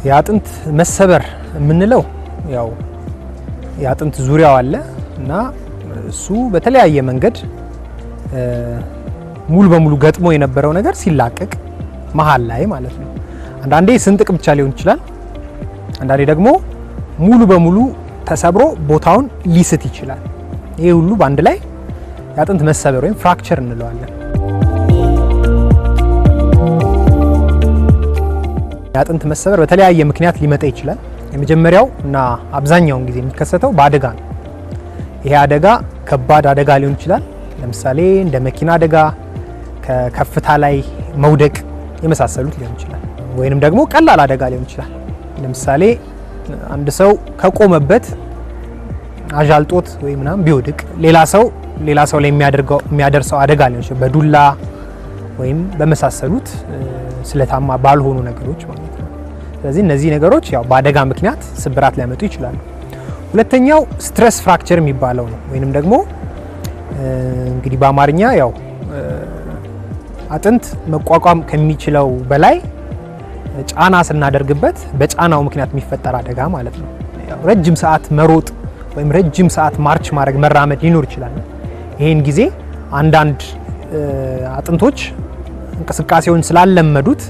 የአጥንት መሰበር የምንለው ያው የአጥንት ዙሪያው አለ እና እሱ በተለያየ መንገድ ሙሉ በሙሉ ገጥሞ የነበረው ነገር ሲላቀቅ መሃል ላይ ማለት ነው። አንዳንዴ ስንጥቅ ብቻ ሊሆን ይችላል። አንዳንዴ ደግሞ ሙሉ በሙሉ ተሰብሮ ቦታውን ሊስት ይችላል። ይሄ ሁሉ በአንድ ላይ የአጥንት መሰበር ወይም ፍራክቸር እንለዋለን። የአጥንት መሰበር በተለያየ ምክንያት ሊመጣ ይችላል። የመጀመሪያው እና አብዛኛውን ጊዜ የሚከሰተው በአደጋ ነው። ይሄ አደጋ ከባድ አደጋ ሊሆን ይችላል። ለምሳሌ እንደ መኪና አደጋ፣ ከከፍታ ላይ መውደቅ የመሳሰሉት ሊሆን ይችላል። ወይንም ደግሞ ቀላል አደጋ ሊሆን ይችላል። ለምሳሌ አንድ ሰው ከቆመበት አጃልጦት ወይ ምናምን ቢወድቅ ሌላ ሰው ላይ የሚያደርሰው አደጋ ሊሆን ይችላል፣ በዱላ ወይም በመሳሰሉት ስለታማ ባልሆኑ ነገሮች ማለት ነው። ስለዚህ እነዚህ ነገሮች ያው በአደጋ ምክንያት ስብራት ሊያመጡ ይችላሉ። ሁለተኛው ስትረስ ፍራክቸር የሚባለው ነው። ወይንም ደግሞ እንግዲህ በአማርኛ ያው አጥንት መቋቋም ከሚችለው በላይ ጫና ስናደርግበት በጫናው ምክንያት የሚፈጠር አደጋ ማለት ነው። ያው ረጅም ሰዓት መሮጥ ወይም ረጅም ሰዓት ማርች ማድረግ መራመድ ሊኖር ይችላል። ይሄን ጊዜ አንዳንድ አጥንቶች እንቅስቃሴውን ስላለመዱት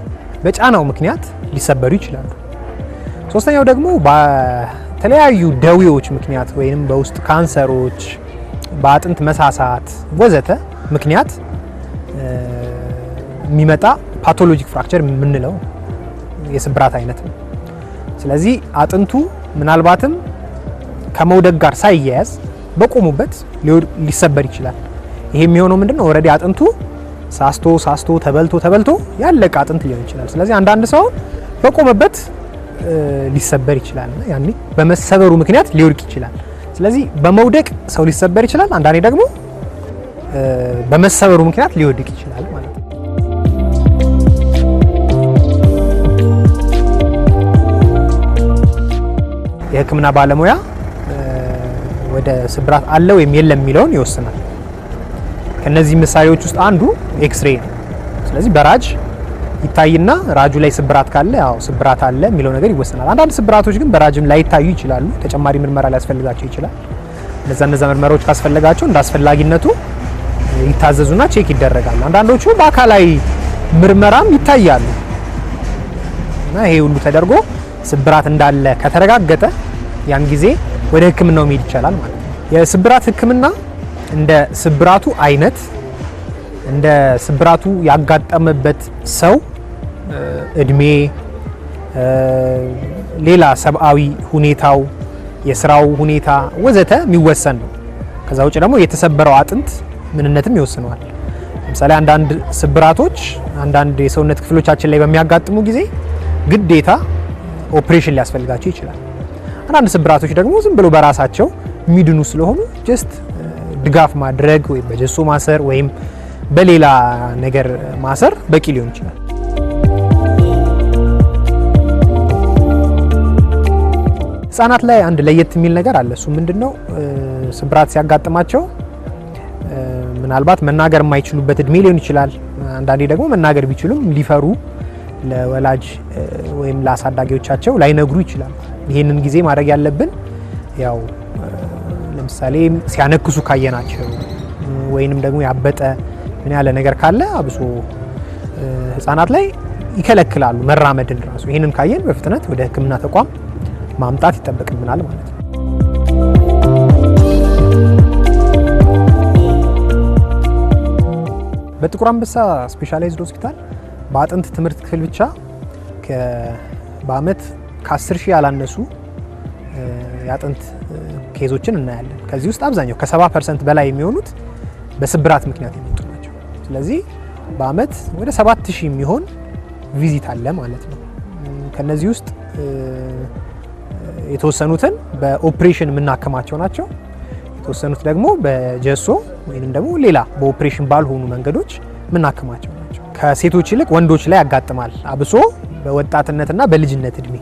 በጫናው ምክንያት ሊሰበሩ ይችላሉ። ሶስተኛው ደግሞ በተለያዩ ደዌዎች ምክንያት ወይም በውስጥ ካንሰሮች፣ በአጥንት መሳሳት ወዘተ ምክንያት የሚመጣ ፓቶሎጂክ ፍራክቸር የምንለው የስብራት አይነት ነው። ስለዚህ አጥንቱ ምናልባትም ከመውደቅ ጋር ሳይያያዝ በቆሙበት ሊሰበር ይችላል። ይሄ የሚሆነው ምንድነው? ኦልሬዲ አጥንቱ ሳስቶ ተበልቶ ያለቀ አጥንት ሊሆን ይችላል። ስለዚህ አንዳንድ ሰው በቆመበት ሊሰበር ይችላል። ያኔ በመሰበሩ ምክንያት ሊወድቅ ይችላል። ስለዚህ በመውደቅ ሰው ሊሰበር ይችላል። አንዳንዴ ደግሞ በመሰበሩ ምክንያት ሊወድቅ ይችላል ማለት ነው። የሕክምና ባለሙያ ወደ ስብራት አለ ወይም የለም የሚለውን ይወስናል። ከነዚህ ምሳሌዎች ውስጥ አንዱ ኤክስሬይ ነው። ስለዚህ በራጅ ይታይና ራጁ ላይ ስብራት ካለ ያው ስብራት አለ የሚለው ነገር ይወሰናል። አንዳንድ ስብራቶች ግን በራጅም ላይታዩ ይችላሉ። ተጨማሪ ምርመራ ሊያስፈልጋቸው ይችላል። እነዛ ምርመራዎች ካስፈልጋቸው እንዳስፈላጊነቱ ይታዘዙና ቼክ ይደረጋሉ። አንዳንዶቹ በአካላዊ ምርመራም ይታያሉ እና ይሄ ሁሉ ተደርጎ ስብራት እንዳለ ከተረጋገጠ ያን ጊዜ ወደ ሕክምናው መሄድ ይቻላል ማለት ነው። የስብራት ሕክምና እንደ ስብራቱ አይነት፣ እንደ ስብራቱ ያጋጠመበት ሰው እድሜ፣ ሌላ ሰብአዊ ሁኔታው፣ የስራው ሁኔታ ወዘተ የሚወሰን ነው። ከዛ ውጭ ደግሞ የተሰበረው አጥንት ምንነትም ይወስነዋል። ለምሳሌ አንዳንድ ስብራቶች አንዳንድ የሰውነት ክፍሎቻችን ላይ በሚያጋጥሙ ጊዜ ግዴታ ኦፕሬሽን ሊያስፈልጋቸው ይችላል። አንዳንድ ስብራቶች ደግሞ ዝም ብሎ በራሳቸው የሚድኑ ስለሆኑ ጀስት ድጋፍ ማድረግ ወይም በጀሶ ማሰር ወይም በሌላ ነገር ማሰር በቂ ሊሆን ይችላል። ህጻናት ላይ አንድ ለየት የሚል ነገር አለ። እሱ ምንድነው? ስብራት ሲያጋጥማቸው ምናልባት መናገር የማይችሉበት እድሜ ሊሆን ይችላል። አንዳንዴ ደግሞ መናገር ቢችሉም ሊፈሩ ለወላጅ ወይም ለአሳዳጊዎቻቸው ላይነግሩ ይችላል። ይሄንን ጊዜ ማድረግ ያለብን ያው ለምሳሌ ሲያነክሱ ካየናቸው ወይንም ደግሞ ያበጠ ምን ያለ ነገር ካለ አብሶ ህፃናት ላይ ይከለክላሉ መራመድን ራሱ። ይሄንን ካየን በፍጥነት ወደ ሕክምና ተቋም ማምጣት ይጠበቅብናል ማለት ነው። በጥቁር አንበሳ ስፔሻላይዝድ ሆስፒታል በአጥንት ትምህርት ክፍል ብቻ በአመት ከ10,000 ያላነሱ የአጥንት ኬዞችን እናያለን። ከዚህ ውስጥ አብዛኛው ከ70% በላይ የሚሆኑት በስብራት ምክንያት የመጡ ናቸው። ስለዚህ በአመት ወደ 7,000 የሚሆን ቪዚት አለ ማለት ነው። ከነዚህ ውስጥ የተወሰኑትን በኦፕሬሽን የምናከማቸው ናቸው። የተወሰኑት ደግሞ በጀሶ ወይንም ደግሞ ሌላ በኦፕሬሽን ባልሆኑ መንገዶች የምናከማቸው ናቸው። ከሴቶች ይልቅ ወንዶች ላይ ያጋጥማል። አብሶ በወጣትነትና በልጅነት እድሜ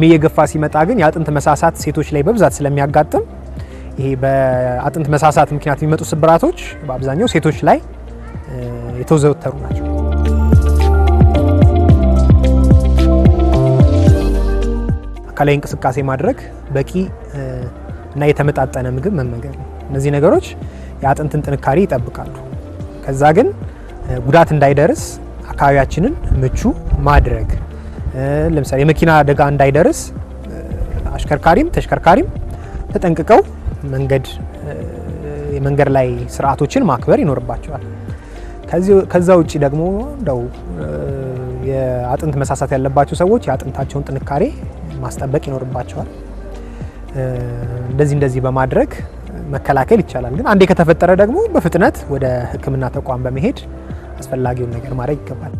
እየገፋ ሲመጣ ግን የአጥንት መሳሳት ሴቶች ላይ በብዛት ስለሚያጋጥም ይሄ በአጥንት መሳሳት ምክንያት የሚመጡ ስብራቶች በአብዛኛው ሴቶች ላይ የተዘወተሩ ናቸው። አካላዊ እንቅስቃሴ ማድረግ፣ በቂ እና የተመጣጠነ ምግብ መመገብ ነው። እነዚህ ነገሮች የአጥንትን ጥንካሬ ይጠብቃሉ። ከዛ ግን ጉዳት እንዳይደርስ አካባቢያችንን ምቹ ማድረግ፣ ለምሳሌ የመኪና አደጋ እንዳይደርስ አሽከርካሪም ተሽከርካሪም ተጠንቅቀው የመንገድ ላይ ስርዓቶችን ማክበር ይኖርባቸዋል። ከዛ ውጪ ደግሞ እንደው የአጥንት መሳሳት ያለባቸው ሰዎች የአጥንታቸውን ጥንካሬ ማስጠበቅ ይኖርባቸዋል። እንደዚህ በማድረግ መከላከል ይቻላል። ግን አንዴ ከተፈጠረ ደግሞ በፍጥነት ወደ ሕክምና ተቋም በመሄድ አስፈላጊውን ነገር ማድረግ ይገባል።